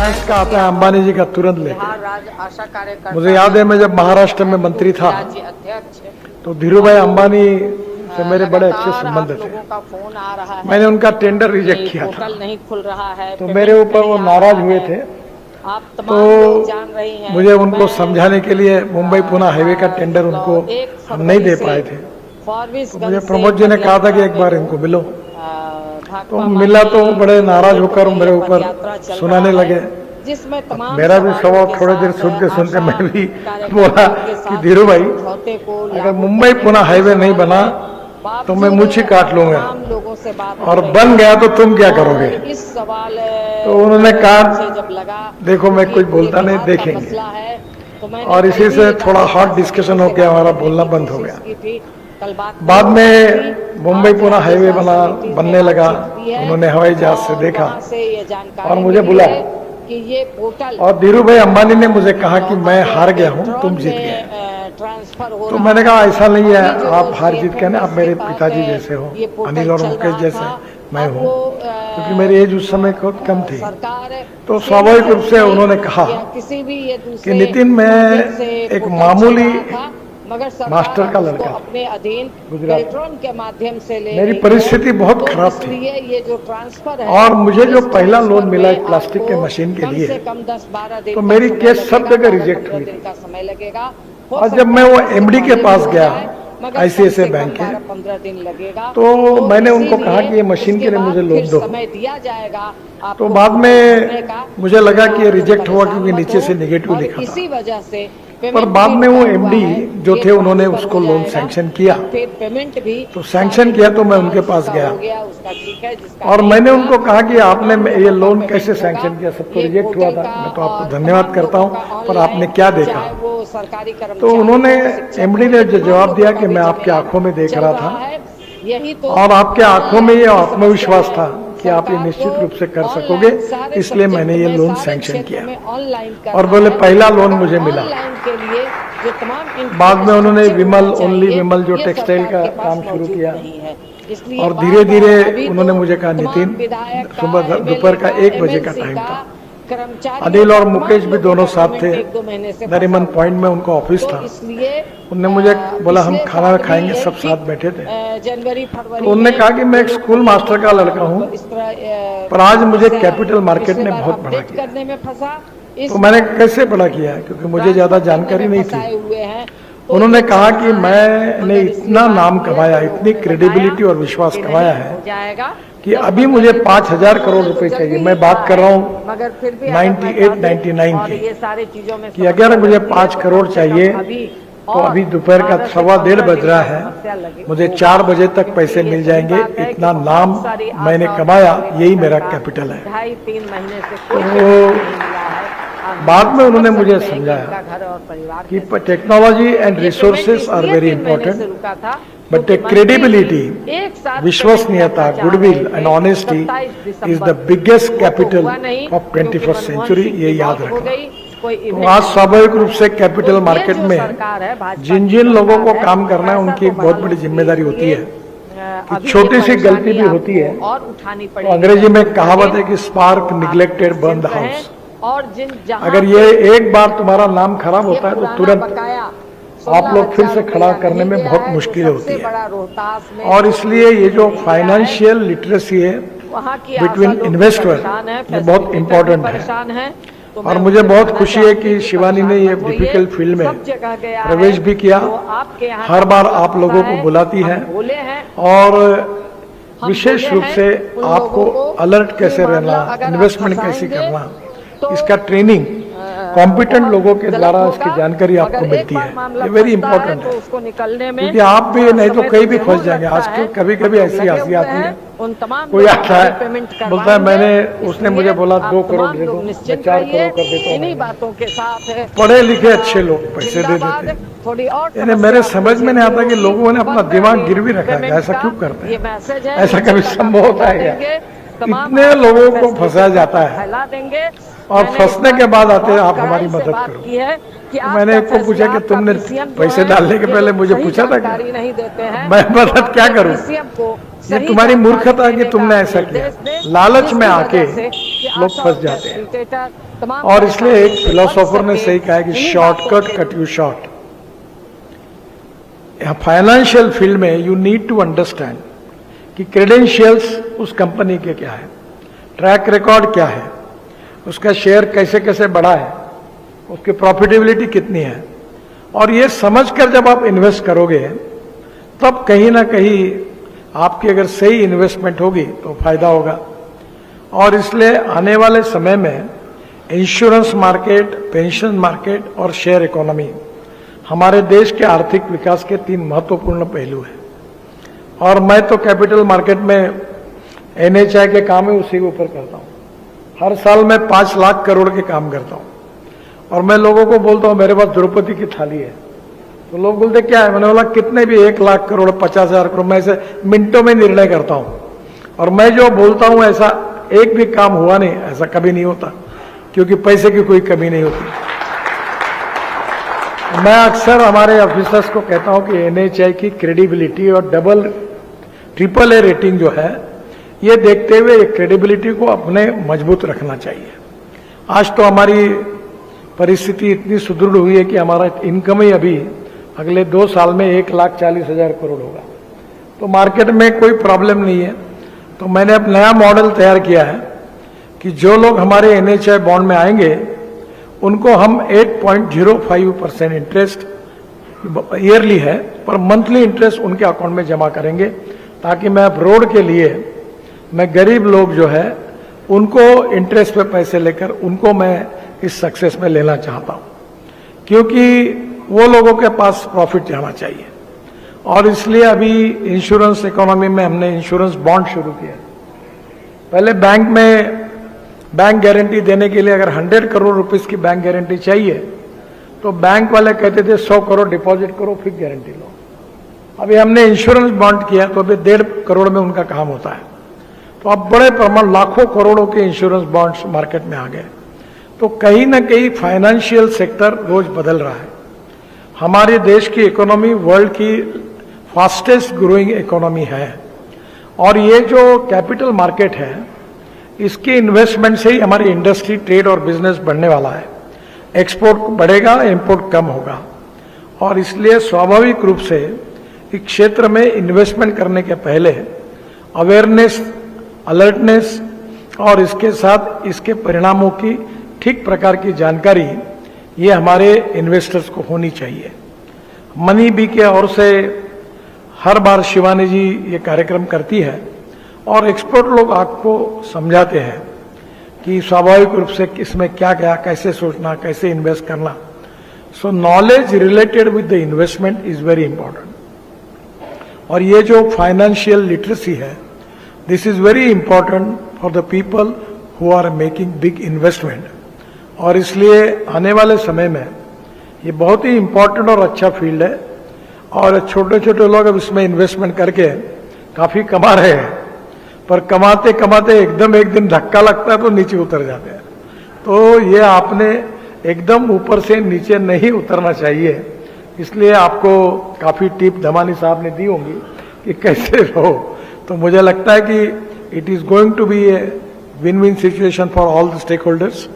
Finance का आता है अंबानी जी का तुरंत लेते। मुझे याद है मैं जब महाराष्ट्र में मंत्री था तो धीरू भाई अंबानी से मेरे बड़े अच्छे संबंध थे। मैंने उनका टेंडर रिजेक्ट किया था नहीं खुल रहा है, तो मेरे ऊपर वो नाराज हुए थे। तो मुझे उनको समझाने के लिए मुंबई पुणे हाईवे का टेंडर उनको हम नहीं दे पाए थे। तो मुझे प्रमोद जी ने कहा था कि एक बार इनको मिलो, तो मिला तो बड़े नाराज होकर मेरे ऊपर सुनाने लगे। मेरा भी स्वभाव थोड़ी देर सुनते सुनते मैं भी बोला कि धीरू भाई अगर मुंबई पुणे हाईवे नहीं बना तो मैं मुझे काट लूंगा, और बन गया तो तुम क्या करोगे। तो उन्होंने कहा देखो मैं कुछ बोलता नहीं, देखेंगे। और इसी से थोड़ा हॉट डिस्कशन हो गया, हमारा बोलना बंद हो गया। बाद में मुंबई पुणे हाईवे बनने लगा, उन्होंने हवाई जहाज से देखा और मुझे बुलाया, और धीरू भाई अंबानी ने मुझे कहा कि मैं हार गया हूँ, तुम जीत गए। तो मैंने कहा ऐसा नहीं है, आप हार जीत के ना, आप मेरे पिताजी जैसे हो, अनिल और मुकेश जैसे मैं हूँ, क्योंकि मेरी एज उस समय बहुत कम थी। तो स्वाभाविक रूप से उन्होंने कहा कि नितिन मैं एक मामूली मास्टर का लड़का अपने अधीन गुजरात के माध्यम से ले, मेरी परिस्थिति बहुत खराब थी, ये जो ट्रांसफर है और मुझे जो पहला लोन मिला एक प्लास्टिक के मशीन के लिए, तो मेरी केस सब जगह रिजेक्ट हुई थी। समय लगेगा, और जब मैं वो एमडी के पास गया आईसीआईसीआई बैंक के, 15 दिन लगेगा, तो मैंने उनको कहा कि ये मशीन के लिए मुझे लोन दो। समय दिया जाएगा। तो बाद में मुझे लगा कि ये रिजेक्ट हुआ क्योंकि नीचे से नेगेटिव लिखा इसी था, वजह से पर बाद में वो एमडी जो थे उन्होंने उसको लोन सैंक्शन किया। पेमेंट भी तो सैंक्शन किया तो मैं उनके पास गया और मैंने उनको कहा कि आपने ये लोन कैसे सैंक्शन किया, सब तो रिजेक्ट हुआ था, मैं तो आपको धन्यवाद करता हूँ, पर आपने क्या देखा। तो उन्होंने एमडी ने जो जवाब दिया कि मैं आपके आंखों में देख रहा था और आपके आंखों में ये आत्मविश्वास था कि आप ये निश्चित रूप से कर सकोगे, इसलिए मैंने ये लोन सैंक्शन किया। और बोले पहला लोन मुझे मिला। बाद में उन्होंने विमल ओनली विमल जो टेक्सटाइल का काम शुरू किया, और धीरे धीरे उन्होंने मुझे कहा नितिन, सुबह दोपहर का 1 बजे का टाइम था, अनिल और मुकेश भी दोनों साथ थे, नरीमन पॉइंट में उनका ऑफिस था। उन्होंने मुझे बोला हम खाना खाएंगे, सब साथ बैठे थे। तो उन्होंने कहा कि मैं एक स्कूल मास्टर का लड़का हूँ, पर आज मुझे कैपिटल मार्केट ने बहुत बड़ा किया। तो मैंने कैसे बड़ा किया, क्योंकि मुझे ज्यादा जानकारी नहीं थी। उन्होंने कहा कि मैंने इतना नाम कमाया, इतनी क्रेडिबिलिटी और विश्वास कमाया है कि अभी मुझे 5,000 करोड़ रुपए चाहिए। मैं बात कर रहा हूँ 98-99 की, कि अगर मुझे 5 करोड़ चाहिए तो अभी दोपहर का 1:15 बज रहा है, मुझे 4 बजे तक पैसे मिल जाएंगे। इतना नाम मैंने कमाया, यही मेरा कैपिटल है। 2.5-3 महीने से तो बाद में उन्होंने मुझे समझाया कि technology and resources are very important, but credibility, विश्वसनीयता, goodwill and honesty is the biggest capital of 21st century. ये याद रखना। तो आज स्वाभाविक रूप से कैपिटल मार्केट में जिन जिन लोगों को काम करना है उनकी एक बहुत बड़ी जिम्मेदारी होती है कि छोटी सी गलती भी होती है तो अंग्रेजी में कहावत है कि spark neglected burn the house. अगर ये एक बार तुम्हारा नाम खराब होता है तो तुरंत आप लोग फिर से खड़ा करने में बहुत मुश्किल होती है। और इसलिए ये जो फाइनेंशियल लिटरेसी है बिटवीन इन्वेस्टर, ये बहुत इम्पोर्टेंट है। और मुझे बहुत खुशी है कि शिवानी ने ये डिफिकल्ट फील्ड में प्रवेश भी किया। हर बार आप लोगों को बुलाती है और विशेष रूप से आपको अलर्ट कैसे रहना, इन्वेस्टमेंट कैसे करना, इसका ट्रेनिंग कॉम्पिटेंट लोगों के द्वारा इसकी जानकारी आपको मिलती है। ये वेरी इंपॉर्टेंट है, क्योंकि आप भी नहीं तो कहीं भी फंस जाएंगे। आजकल कभी कभी ऐसी हंसी आती है, कोई आता है बोलता है मैंने, उसने मुझे बोला 2 करोड़ दे दो, मैं 4 करोड़ कर देता हूँ। पढ़े लिखे अच्छे लोग पैसे दे देते। यानी मेरे समझ में नहीं आता कि लोगों ने अपना दिमाग गिरवी रखा है, ऐसा क्यों करते हैं? ऐसा कभी संभव होता है क्या? इतने लोगों को फंसाया जाता है और फंसने के बाद आते हैं आप हमारी मदद करो। तो मैंने एक को पूछा कि तुमने पैसे डालने के पहले मुझे पूछा था क्या? मैं मदद क्या करूं? ये तुम्हारी मूर्खता है कि तुमने ऐसा किया। लालच में आके लोग फंस जाते हैं। तमाम और इसलिए एक परेशानियों से फिलोसोफर बच ने सके, सही कहा है कि इन्हीं बातों शॉर्टकट से- cut you short. Financial field में यू नीड टू अंडरस्टैंड कि क्रेडेंशियल्स उस कंपनी के क्या है, ट्रैक रिकॉर्ड क्या है, उसका शेयर कैसे कैसे बढ़ा है, उसकी प्रॉफिटेबिलिटी कितनी है, और ये समझकर जब आप इन्वेस्ट करोगे तब कहीं ना कहीं आपकी अगर सही इन्वेस्टमेंट होगी तो फायदा होगा। और इसलिए आने वाले समय में इंश्योरेंस मार्केट, पेंशन मार्केट और शेयर इकोनॉमी हमारे देश के आर्थिक विकास के 3 महत्वपूर्ण पहलू हैं। और मैं तो कैपिटल मार्केट में एनएचआई के काम है उसी के ऊपर करता हूँ। हर साल मैं 5 लाख करोड़ के काम करता हूँ और मैं लोगों को बोलता हूँ मेरे पास द्रौपदी की थाली है, तो लोग बोलते क्या है, मैंने बोला कितने भी 1 लाख करोड़ 50,000 करोड़, मैं ऐसे मिनटों में निर्णय करता हूँ और मैं जो बोलता हूँ ऐसा एक भी काम हुआ नहीं, ऐसा कभी नहीं होता क्योंकि पैसे की कोई कमी नहीं होती। मैं अक्सर हमारे ऑफिसर्स को कहता हूं कि एनएचआई की क्रेडिबिलिटी और ट्रिपल ए रेटिंग जो है ये देखते हुए क्रेडिबिलिटी को अपने मजबूत रखना चाहिए। आज तो हमारी परिस्थिति इतनी सुदृढ़ हुई है कि हमारा इनकम ही अभी अगले 2 साल में 1,40,000 करोड़ होगा, तो मार्केट में कोई प्रॉब्लम नहीं है। तो मैंने अब नया मॉडल तैयार किया है कि जो लोग हमारे एनएचआई बॉन्ड में आएंगे उनको हम 8.05% इंटरेस्ट ईयरली है पर मंथली इंटरेस्ट उनके अकाउंट में जमा करेंगे, ताकि मैं अब रोड के लिए मैं गरीब लोग जो है उनको इंटरेस्ट पे पैसे लेकर उनको मैं इस सक्सेस में लेना चाहता हूं, क्योंकि वो लोगों के पास प्रॉफिट जाना चाहिए। और इसलिए अभी इंश्योरेंस इकोनॉमी में हमने इंश्योरेंस बॉन्ड शुरू किया। पहले बैंक में बैंक गारंटी देने के लिए अगर 100 करोड़ रुपीस की बैंक गारंटी चाहिए तो बैंक वाले कहते थे 100 करोड़ डिपॉजिट करो फिर गारंटी लो। अभी हमने इंश्योरेंस बॉन्ड किया तो अभी 1.5 करोड़ में उनका काम होता है। तो अब बड़े प्रमाण लाखों करोड़ों के इंश्योरेंस बॉन्ड्स मार्केट में आ गए। तो कहीं ना कहीं फाइनेंशियल सेक्टर रोज बदल रहा है। हमारे देश की इकोनॉमी वर्ल्ड की फास्टेस्ट ग्रोइंग इकोनॉमी है और ये जो कैपिटल मार्केट है इसके इन्वेस्टमेंट से ही हमारी इंडस्ट्री, ट्रेड और बिजनेस बढ़ने वाला है। एक्सपोर्ट बढ़ेगा, इंपोर्ट कम होगा और इसलिए स्वाभाविक रूप से इस क्षेत्र में इन्वेस्टमेंट करने के पहले अवेयरनेस, अलर्टनेस और इसके साथ इसके परिणामों की ठीक प्रकार की जानकारी ये हमारे इन्वेस्टर्स को होनी चाहिए। मनी बी के ओर से हर बार शिवानी जी ये कार्यक्रम करती है और एक्सपर्ट लोग आपको समझाते हैं कि स्वाभाविक रूप से इसमें क्या क्या, कैसे सोचना, कैसे इन्वेस्ट करना। So knowledge related with the investment is very important. और ये जो फाइनेंशियल लिटरेसी है, this is very important for the people who are making big investment. और इसलिए आने वाले समय में ये बहुत ही इंपॉर्टेंट और अच्छा फील्ड है और छोटे छोटे लोग अब इसमें इन्वेस्टमेंट करके काफी कमा रहे हैं, पर कमाते कमाते एकदम एक दिन धक्का लगता है तो नीचे उतर जाते हैं। तो ये आपने एकदम ऊपर से नीचे नहीं उतरना चाहिए। इसलिए आपको काफी टिप धमानी साहब ने दी होंगी कि कैसे रहो। तो मुझे लगता है कि it is going to be a win win situation for all the stake holders.